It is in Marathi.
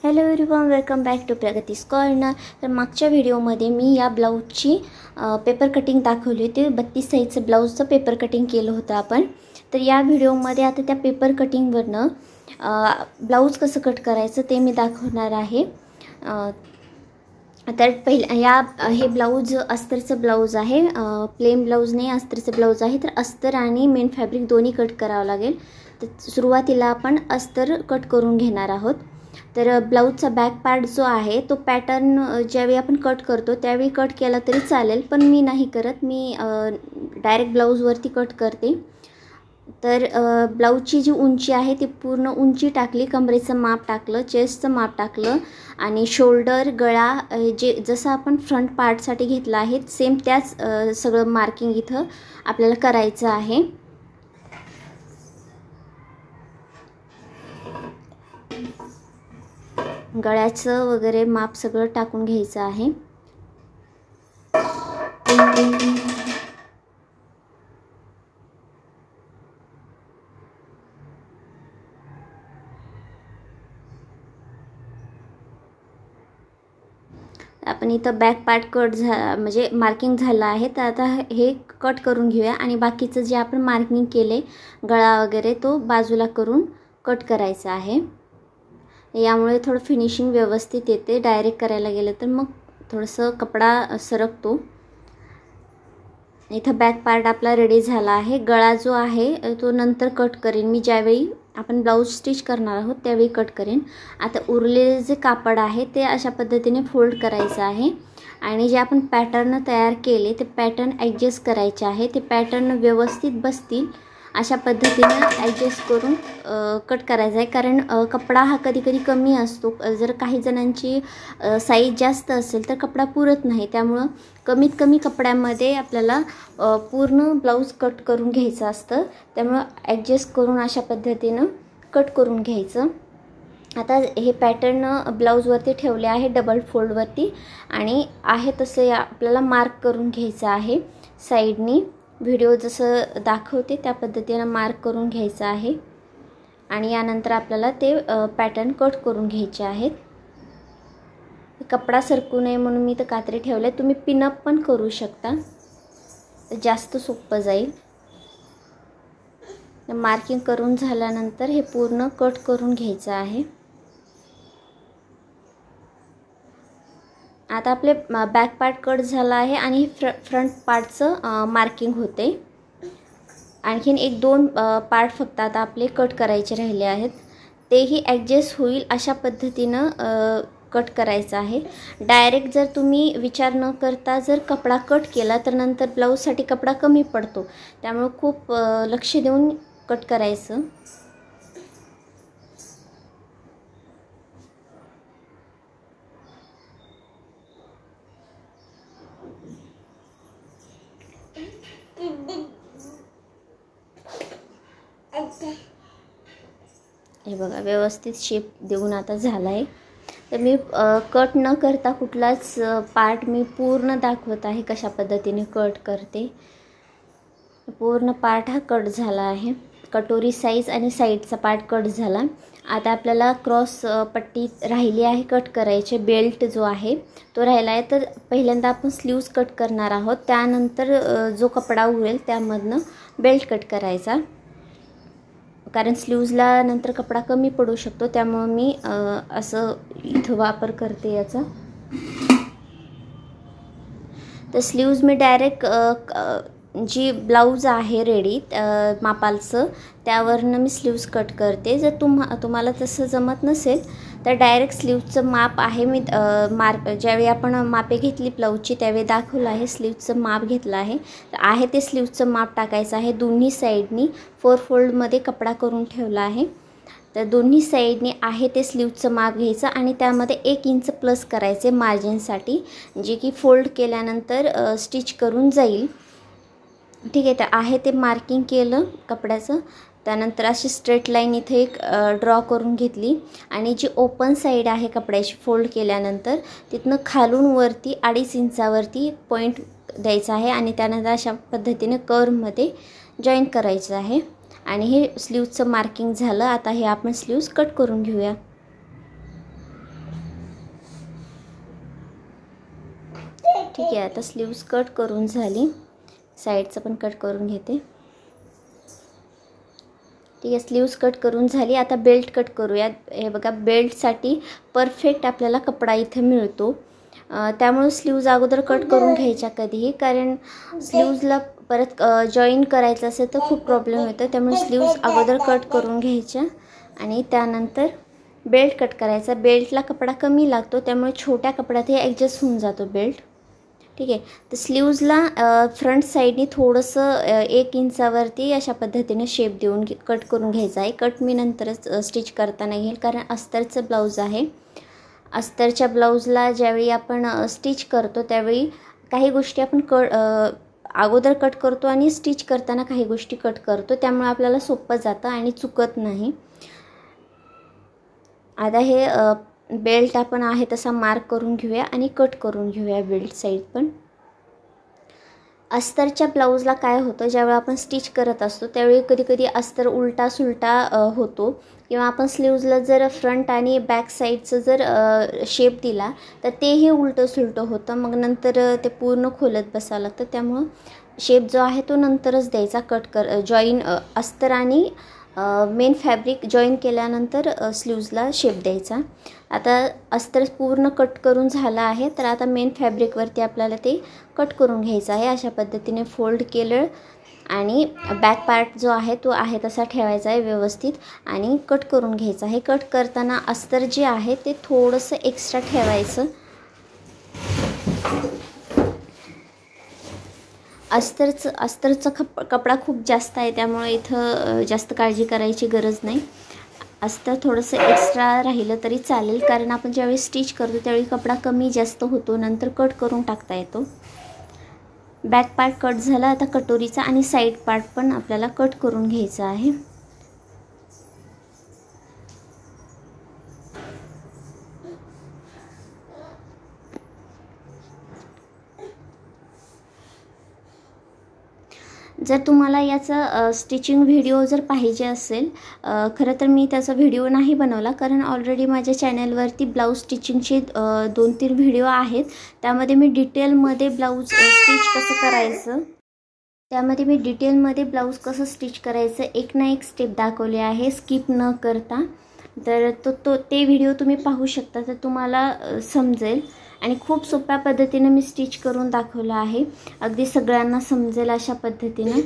Hello everyone, welcome back to Pragati's corner. तर मागच्या व्हिडिओमध्ये मी या ब्लाऊजची पेपर कटिंग दाखवली होती। 32 साईजचं ब्लाऊजचं पेपर कटिंग केलं होतं आपण। तर या व्हिडिओमध्ये आता त्या पेपर कटिंगवरनं ब्लाऊज कसं कट करायचं ते मी दाखवणार आहे। तर हे ब्लाऊज अस्तरचं ब्लाऊज आहे, प्लेन ब्लाऊज नाही, अस्तरचं ब्लाऊज आहे। तर अस्तर आणि मेन फॅब्रिक दोन्ही कट करावं लागेल। तर सुरुवातीला आपण अस्तर कट करून घेणार आहोत। तर ब्लाऊजचा बॅक पार्ट जो आहे तो पॅटर्न ज्यावेळी आपण कट करतो त्यावेळी कट केला तरी चालेल, पण मी नाही करत, मी डायरेक्ट ब्लाऊजवरती कट करते। तर ब्लाऊजची जी उंची आहे ती पूर्ण उंची टाकली, कमरेचं माप टाकलं, चेस्टचं माप टाकलं आणि शोल्डर, गळा जे जसं आपण फ्रंट पार्टसाठी घेतला आहे सेम त्याच सगळं मार्किंग इथं आपल्याला करायचं आहे। गळ्याचं वगैरे माप सगळं टाकून घ्यायचं आहे। आपण इथं बॅक पार्ट कट म्हणजे मार्किंग झालं आहे। तर आता हे कट करून घेऊया आणि बाकीचं जे आपण मार्किंग केले गळा वगैरे तो बाजूला करून कट करायचा आहे। यामुळे थोडं फिनिशिंग व्यवस्थित येते, डायरेक्ट करायला गेलं तर मग थोडंसं कपडा सरकतो। इथं बॅक पार्ट आपला रेडी झाला आहे। गळा जो आहे तो नंतर कट करेन मी, ज्यावेळी आपण ब्लाऊज स्टिच करणार आहोत त्यावेळी कट करेन। आता उरलेले जे कापड आहे ते अशा पद्धतीने फोल्ड करायचं आहे आणि जे आपण पॅटर्न तयार केले ते पॅटर्न ॲडजस्ट करायचे आहे। ते पॅटर्न व्यवस्थित बसतील अशा पद्धतीने ॲडजस्ट करून कट करायचं आहे। कारण कपडा हा कधी कधी कमी असतो, जर काही जणांची साईज जास्त असेल तर कपडा पुरत नाही, त्यामुळं कमीत कमी कपड्यामध्ये आपल्याला पूर्ण ब्लाऊज कट करून घ्यायचं असतं। त्यामुळं ॲडजस्ट करून अशा पद्धतीनं कट करून घ्यायचं। आता हे पॅटर्न ब्लाऊजवरती ठेवले आहे डबल फोल्डवरती आणि आहे तसं आपल्याला मार्क करून घ्यायचं आहे। साईडनी व्हिडिओ जसं दाखवते त्या पद्धतीनं मार्क करून घ्यायचं आहे आणि यानंतर आपल्याला ते पॅटर्न कट करून घ्यायचे आहेत। कपडा सरकू नये म्हणून मी तर कात्री ठेवले, तुम्ही पिनअप पण करू शकता, जास्त सोपं जाईल। मार्किंग करून झाल्यानंतर हे पूर्ण कट करून घ्यायचं आहे। आता आपले बॅक पार्ट कट झाला आहे आणि फ्रंट पार्टचं मार्किंग होते। आणखीन एक दोन पार्ट फक्त आता आपले कट करायचे राहिले आहेत, तेही ॲडजस्ट होईल अशा पद्धतीनं कट करायचं आहे। डायरेक्ट जर तुम्ही विचार न करता जर कपडा कट केला तर नंतर ब्लाऊजसाठी कपडा कमी पडतो, त्यामुळे खूप लक्ष देऊन कट करायचं। हे बघा व्यवस्थित शेप देऊन आता झाला आहे। तर मी कट न करता कुठलाच पार्ट मी पूर्ण दाखवत आहे कशा पद्धतीने कट करते। पूर्ण पार्ट हा कट झाला आहे, कटोरी साईज आणि साईडचा पार्ट कट झाला। आता आपल्याला क्रॉस पट्टी राहिली आहे कट करायचे, बेल्ट जो आहे तो राहिला आहे। तर पहिल्यांदा आपण स्लीव्ज कट करणार आहोत, त्यानंतर जो कपडा उरेल त्यामधनं बेल्ट कट करायचा, कारण स्लीव्जला नंतर कपडा कमी पडू शकतो, त्यामुळे मी असं इथं वापर करते याचा। तर स्लीव्ज मी डायरेक्ट जी ब्लाऊज आहे रेडी मापाचं त्यावरनं मी स्लीव्ज कट करते। जर तुम्हाला तसं जमत नसेल तर डायरेक्ट स्लीव्जचं माप आहे मी ज्यावेळी आपण मापे घेतली ब्लाऊजची त्यावेळी दाखवलं आहे, स्लीव्जचं माप घेतलं आहे ते स्लीव्जचं माप टाकायचं आहे। दोन्ही साईडनी 4 फोल्डमध्ये कपडा करून ठेवला आहे, तर दोन्ही साईडनी आहे ते स्लीव्जचं माप घ्यायचं आणि त्यामध्ये 1 इंच प्लस करायचे मार्जिनसाठी, जे की फोल्ड केल्यानंतर स्टिच करून जाईल। ठीक आहे, तर आहे ते मार्किंग केलं कपड्याचं, त्यानंतर अशी स्ट्रेट लाईन इथे एक ड्रॉ करून घेतली आणि जी ओपन साईड आहे कपड्याची फोल्ड केल्यानंतर तिथनं खालून वरती 2.5 इंचावरती पॉईंट द्यायचा आहे आणि त्यानंतर अशा पद्धतीने कर्वमध्ये जॉईन करायचं आहे। आणि हे स्लीव्जचं मार्किंग झालं। आता हे आपण स्लीव्ज कट करून घेऊया। ठीक आहे. आता स्लीव्स कट करून झाली, साईडचं पण कट करून घेते. ठीक आहे, स्लीव्स कट करून झाली. आता बेल्ट कट करूया. हे बघा, बेल्टसाठी परफेक्ट आपल्याला कपडा इथे मिळतो. त्यामुळे स्लीव्ज अगोदर कट करून घ्यायच्या कधीही, कारण स्लीव्जला परत जॉईन करायचं असेल तर खूप प्रॉब्लेम येतो. त्यामुळे स्लीव्ज अगोदर कट करून घ्यायच्या आणि त्यानंतर बेल्ट कट करायचा. बेल्टला कपडा कमी लागतो, त्यामुळे छोट्या कपड्यातही ॲडजस्ट होऊन जातो बेल्ट. ठीक आहे. तर स्लीव्जला फ्रंट साईडनी थोडंसं 1 इंचावरती अशा पद्धतीने शेप देऊन कट करून घ्यायचा आहे. कट मी नंतरच स्टिच करताना घेईल, कारण अस्तरचं ब्लाऊज आहे. अस्तरच्या ब्लाऊजला ज्यावेळी आपण स्टिच करतो त्यावेळी काही गोष्टी आपण अगोदर कट करतो आणि स्टिच करताना काही गोष्टी कट करतो, त्यामुळे आपल्याला सोपं जातं आणि चुकत नाही. आता हे बेल्ट आपण आहे तसा मार्क करून घेऊया आणि कट करून घेऊया बेल्ट साईड पण. अस्तरच्या ब्लाऊजला काय होतं, ज्यावेळी आपण स्टिच करत असतो त्यावेळी कधीकधी अस्तर उलटा सुलटा होतो, किंवा आपण स्लीव्जला जर फ्रंट आणि बॅक साईडचं जर शेप दिला तर तेही उलटं सुलटं होतं. मग नंतर ते पूर्ण खोलत बसावं लागतं. त्यामुळं शेप जो आहे तो नंतरच द्यायचा. जॉईन अस्तर आणि मेन फॅब्रिक जॉईन केल्यानंतर स्लीव्जला शेप द्यायचा. आता अस्तर पूर्ण कट करून झालं आहे, तर आता मेन फॅब्रिकवरती आपल्याला ते कट करून घ्यायचं आहे. अशा पद्धतीने फोल्ड केलं आणि बॅक पार्ट जो आहे तो आहे तसा ठेवायचा आहे व्यवस्थित आणि कट करून घ्यायचा आहे. कट करताना अस्तर जे आहे ते थोडंसं एक्स्ट्रा ठेवायचं. अस्तरचा कपडा खूप जास्त आहे, त्यामुळे इथं जास्त काळजी करायची गरज नाही. अस्तर थोडंसं एक्स्ट्रा राहिलं तरी चालेल, कारण आपण ज्यावेळी स्टिच करतो त्यावेळी कपडा कमी जास्त होतो, नंतर कट करून टाकता येतो. बॅक पार्ट कट झाला. आता कटोरीचा आणि साईड पार्ट पण आपल्याला कट करून घ्यायचा आहे. जर तुम्हाला याचा स्टिचिंग व्हिडिओ जर पाहिजे असेल, खरं तर मी त्याचा व्हिडिओ नाही बनवला, कारण ऑलरेडी माझ्या चॅनलवरती ब्लाऊज स्टिचिंगचे 2-3 व्हिडिओ आहेत. त्यामध्ये मी डिटेलमध्ये ब्लाऊज स्टिच कसं करायचं, स्टिच करायचं एक ना एक स्टेप दाखवले आहे, स्किप न करता. तर ते व्हिडिओ तुम्ही पाहू शकता, तर तुम्हाला समजेल. आणि खूप सोप्या पद्धतीने मी स्टिच करून दाखवलं आहे, अगदी सगळ्यांना समजेल अशा पद्धतीने.